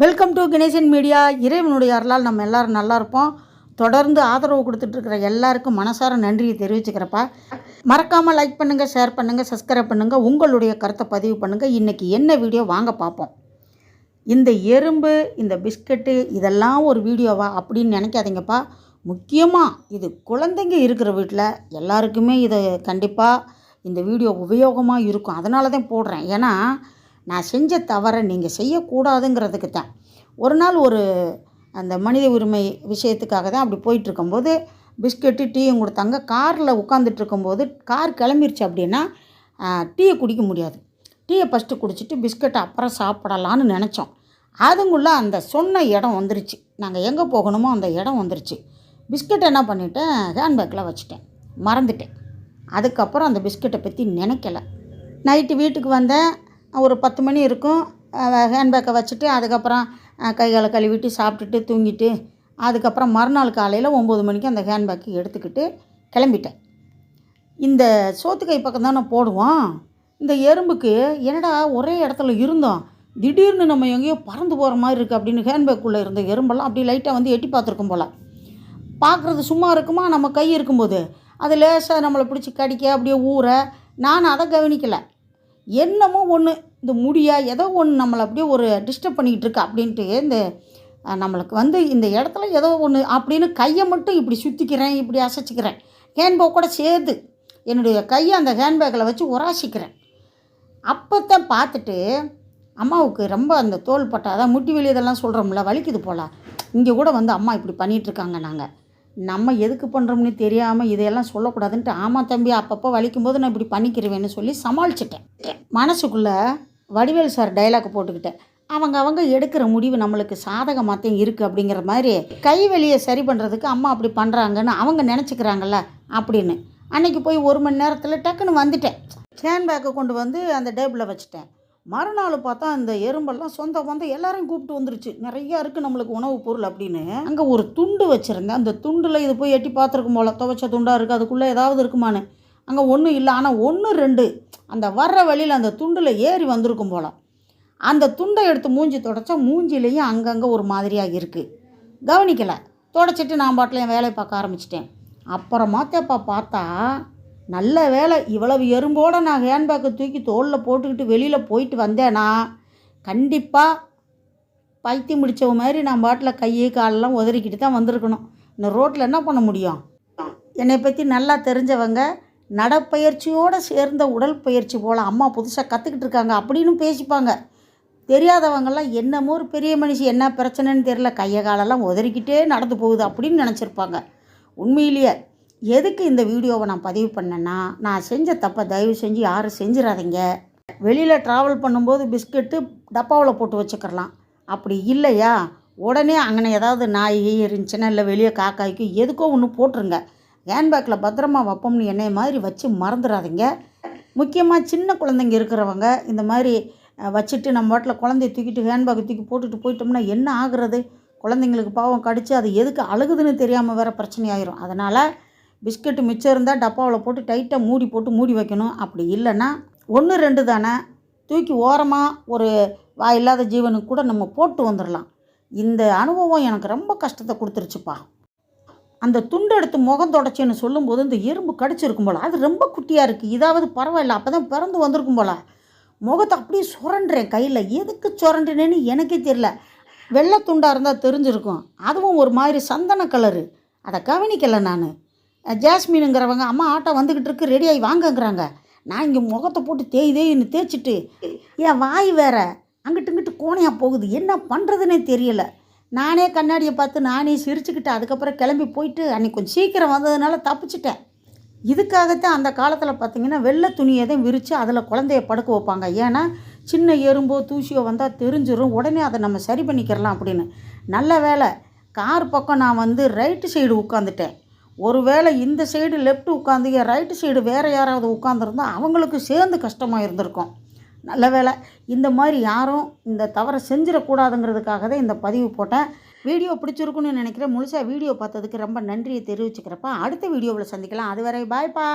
Welcome to Ganesan media. இறைவனுடைய அருளால் நம்ம எல்லோரும் நல்லா இருப்போம். தொடர்ந்து ஆதரவு கொடுத்துட்ருக்கிற எல்லாருக்கும் மனசார நன்றியை தெரிவிச்சுக்கிறப்பா. மறக்காமல் லைக் பண்ணுங்கள், ஷேர் பண்ணுங்கள், சப்ஸ்கிரைப் பண்ணுங்கள், உங்களுடைய கருத்தை பதிவு பண்ணுங்கள். இன்றைக்கி என்ன வீடியோ வாங்க பார்ப்போம். இந்த எறும்பு, இந்த பிஸ்கட்டு இதெல்லாம் ஒரு வீடியோவா அப்படின்னு நினைக்காதீங்கப்பா. முக்கியமாக இது குழந்தைங்க இருக்கிற வீட்டில் எல்லாருக்குமே இது கண்டிப்பாக இந்த வீடியோ உபயோகமாக இருக்கும். அதனால தான் போடுறேன். ஏன்னா நான் செஞ்ச தவறை நீங்கள் செய்யக்கூடாதுங்கிறதுக்கு தான். ஒரு நாள் அந்த மனித உரிமை விஷயத்துக்காக தான் அப்படி போயிட்டுருக்கும்போது பிஸ்கெட்டு டீயும் கொடுத்தாங்க. காரில் உட்காந்துட்ருக்கும்போது கார் கிளம்பிருச்சு அப்படின்னா டீயை குடிக்க முடியாது. டீயை ஃபஸ்ட்டு குடிச்சிட்டு பிஸ்கெட்டை அப்புறம் சாப்பிடலான்னு நினச்சோம். அதுங்குள்ளே அந்த சொன்ன இடம் வந்துருச்சு. நாங்கள் எங்கே போகணுமோ அந்த இடம் வந்துருச்சு. பிஸ்கெட்டை என்ன பண்ணிவிட்டேன், ஹேண்ட்பேக்கில் வச்சுட்டேன், மறந்துட்டேன். அதுக்கப்புறம் அந்த பிஸ்கெட்டை பற்றி நினைக்கலை. நைட்டு வீட்டுக்கு வந்தேன். ஒரு 10 மணி இருக்கும். ஹேண்ட்பேக்கை வச்சுட்டு அதுக்கப்புறம் கைகளை கழுவிட்டு சாப்பிட்டுட்டு தூங்கிட்டு அதுக்கப்புறம் மறுநாள் காலையில் 9 மணிக்கு அந்த ஹேண்ட்பேக்கு எடுத்துக்கிட்டு கிளம்பிட்டேன். இந்த சோத்துக்கை பக்கம் தானே போடுவோம். இந்த எறும்புக்கு என்னடா ஒரே இடத்துல இருந்தோம், திடீர்னு நம்ம எங்கேயோ பறந்து போகிற மாதிரி இருக்குது அப்படின்னு ஹேண்ட்பேக்குள்ளே இருந்த எறும்பெல்லாம் அப்படியே லைட்டாக வந்து எட்டி பார்த்துருக்கும் போல். பார்க்குறது சும்மா இருக்குமா, நம்ம கை இருக்கும்போது அது லேசாக நம்மளை பிடிச்சி கடிக்க அப்படியே ஊற. நான் அதை கவனிக்கலை. என்னமோ ஒன்று இந்த முடியா ஏதோ ஒன்று நம்மளை அப்படியே ஒரு டிஸ்டர்ப் பண்ணிக்கிட்டு இருக்கு அப்படின்ட்டு இந்த நம்மளுக்கு இந்த இடத்துல ஏதோ ஒன்று அப்படின்னு கையை மட்டும் இப்படி சுற்றிக்கிறேன், இப்படி அசைச்சிக்கிறேன். ஹேண்ட்பேக் கூட சேர்த்து என்னுடைய கையை அந்த ஹேண்ட்பேக்கில் வச்சு உராசிக்கிறேன். அப்போத்தான் பார்த்துட்டு அம்மாவுக்கு ரொம்ப அந்த தோல் பட்டா அதான் முட்டி வெளி இதெல்லாம் சொல்கிறோம்ல, வலிக்குது போல். இங்கே கூட அம்மா இப்படி பண்ணிகிட்ருக்காங்க. நாங்கள் நம்ம எதுக்கு பண்ணுறோம்னு தெரியாமல் இதையெல்லாம் சொல்லக்கூடாதுன்ட்டு, ஆமாம் தம்பி அப்பப்போ வலிக்கும்போது நான் இப்படி பண்ணிக்கிறவேன்னு சொல்லி சமாளிச்சிட்டேன். மனசுக்குள்ளே வடிவேல் சார் டைலாக் போட்டுக்கிட்டேன். அவங்க எடுக்கிற முடிவு நம்மளுக்கு சாதகமாகத்தான் இருக்குது அப்படிங்கிற மாதிரி கை வலியை சரி பண்ணுறதுக்கு அம்மா அப்படி பண்ணுறாங்கன்னு அவங்க நினச்சிக்கிறாங்கல்ல அப்படின்னு. அன்றைக்கி போய் 1 மணி நேரத்தில் டக்குன்னு வந்துட்டேன். ஹேண்ட்பேக்கை கொண்டு வந்து அந்த டேபிளில் வச்சுட்டேன். மறுநாள் பார்த்தா அந்த எறும்பெல்லாம் சொந்த பந்தம் எல்லாரையும் கூப்பிட்டு வந்துருச்சு. நிறையா இருக்குது நம்மளுக்கு உணவு பொருள் அப்படின்னு. அங்கே ஒரு துண்டு வச்சுருந்தேன். அந்த துண்டில் இது போய் எட்டி பார்த்துருக்கும் போல், துவைச்ச துண்டாக இருக்குது, அதுக்குள்ளே ஏதாவது இருக்குமான்னு. அங்கே ஒன்றும் இல்லை. ஆனால் 1 2 அந்த வர்ற வழியில் அந்த துண்டில் ஏறி வந்திருக்கும் போல். அந்த துண்டை எடுத்து மூஞ்சி தொடச்சா மூஞ்சிலையும் அங்கங்கே ஒரு மாதிரியாக இருக்குது. கவனிக்கலை. தொடச்சிட்டு நான் பாட்டில் என் வேலையை பார்க்க ஆரம்பிச்சிட்டேன். அப்புறமா தேப்பா பார்த்தா நல்ல வேலை, இவ்வளவு எறும்போடு நான் ஹேண்ட்பேக்கை தூக்கி தோளில் போட்டுக்கிட்டு வெளியில் போயிட்டு வந்தேன்னா கண்டிப்பாக பைத்தியம் முடித்தவ மாதிரி நான் பாட்டில் கையை காலெல்லாம் உதறிக்கிட்டு தான் வந்திருக்கணும். இந்த ரோட்டில் என்ன பண்ண முடியும்? என்னை பற்றி நல்லா தெரிஞ்சவங்க நடப்பயிற்சியோடு சேர்ந்த உடல் பயிற்சி போல் அம்மா புதுசாக கற்றுக்கிட்டு இருக்காங்க அப்படின்னு பேசிப்பாங்க. தெரியாதவங்கெல்லாம் என்னமோ ஒரு பெரிய மனுஷி, என்ன பிரச்சனைன்னு தெரியல, கையை காலெல்லாம் உதறிக்கிட்டே நடந்து போகுது அப்படின்னு நினச்சிருப்பாங்க. உண்மையிலேயே எதுக்கு இந்த வீடியோவை நான் பதிவு பண்ணேன்னா, நான் செஞ்ச தப்பை தயவு செஞ்சு யாரும் செஞ்சிடாதீங்க. வெளியில் ட்ராவல் பண்ணும்போது பிஸ்கெட்டு டப்பாவில் போட்டு வச்சுக்கிறலாம். அப்படி இல்லையா உடனே அங்கே ஏதாவது நாய் இருந்துச்சுன்னா இல்லை வெளியே காக்காய்க்கு எதுக்கோ ஒன்று போட்டுருங்க. ஹேண்ட்பேக்கில் பத்திரமா வைப்போம்னு என்னை மாதிரி வச்சு மறந்துடாதீங்க. முக்கியமாக சின்ன குழந்தைங்க இருக்கிறவங்க இந்த மாதிரி வச்சுட்டு நம்ம வாட்டில் குழந்தைய தூக்கிட்டு ஹேண்ட்பேக்கை தூக்கி போட்டுட்டு போயிட்டோம்னா என்ன ஆகுறது? குழந்தைங்களுக்கு பாவம் கடிச்சு அது எதுக்கு அழுகுதுன்னு தெரியாமல் வேறு பிரச்சனை ஆயிரும். அதனால் பிஸ்கெட்டு மிச்சம் இருந்தால் டப்பாவில் போட்டு டைட்டாக மூடி வைக்கணும். அப்படி இல்லைன்னா 1 2 தானே தூக்கி ஓரமாக ஒரு இல்லாத ஜீவனுக்கு கூட நம்ம போட்டு வந்துடலாம். இந்த அனுபவம் எனக்கு ரொம்ப கஷ்டத்தை கொடுத்துருச்சுப்பா. அந்த துண்டு எடுத்து முகம் தொடச்சேன்னு சொல்லும்போது இந்த எறும்பு கடிச்சிருக்கும் போல். அது ரொம்ப குட்டியாக இருக்குது, இதாவது பரவாயில்ல, அப்போ தான் பிறந்து வந்திருக்கும் போல். முகத்தை அப்படியே சுரண்டுறேன் கையில். எதுக்கு சுரண்டுனேன்னு எனக்கே தெரியல. வெள்ளை துண்டாக இருந்தால் தெரிஞ்சிருக்கும். அதுவும் ஒரு மாதிரி சந்தன கலரு. அதை கவனிக்கலை நான். ஜாஸ்மினுங்கிறவங்க அம்மா ஆட்டோ வந்துக்கிட்டு இருக்கு ரெடியாகி வாங்கங்கிறாங்க. நான் இங்கே முகத்தை போட்டு தேய்ன்னு தேய்ச்சிட்டு என் வாய் வேற அங்கிட்டு இங்கிட்டு கோணையாக போகுது. என்ன பண்ணுறதுன்னே தெரியலை. நானே கண்ணாடியை பார்த்து நானே சிரிச்சுக்கிட்டு அதுக்கப்புறம் கிளம்பி போயிட்டு அன்றைக்கி கொஞ்சம் சீக்கிரம் வந்ததுனால தப்பிச்சிட்டேன். இதுக்காகத்தான் அந்த காலத்தில் பார்த்திங்கன்னா வெள்ளை துணியை தான் விரித்து அதில் குழந்தைய படுக்க வைப்பாங்க. ஏன்னா சின்ன எறும்போ தூசியோ வந்தால் தெரிஞ்சிடும், உடனே அதை நம்ம சரி பண்ணிக்கிறலாம் அப்படின்னு. நல்ல வேலை கார் பக்கம் நான் ரைட்டு சைடு உட்காந்துட்டேன். ஒருவேளை இந்த சைடு லெஃப்ட் உட்காந்து ரைட்டு சைடு வேறு யாராவது உட்காந்துருந்தால் அவங்களுக்கு சேர்ந்து கஷ்டமாக இருந்திருக்கும். நல்ல வேலை இந்த மாதிரி யாரும் இந்த தவறை செஞ்சிடக்கூடாதுங்கிறதுக்காக தான் இந்த பதிவு போட்டேன். வீடியோ பிடிச்சிருக்குன்னு நினைக்கிறேன். முழுசாக வீடியோ பார்த்ததுக்கு ரொம்ப நன்றியை தெரிவிச்சுக்கிறப்ப அடுத்த வீடியோவில் சந்திக்கலாம். அதுவரை பாய்ப்பா.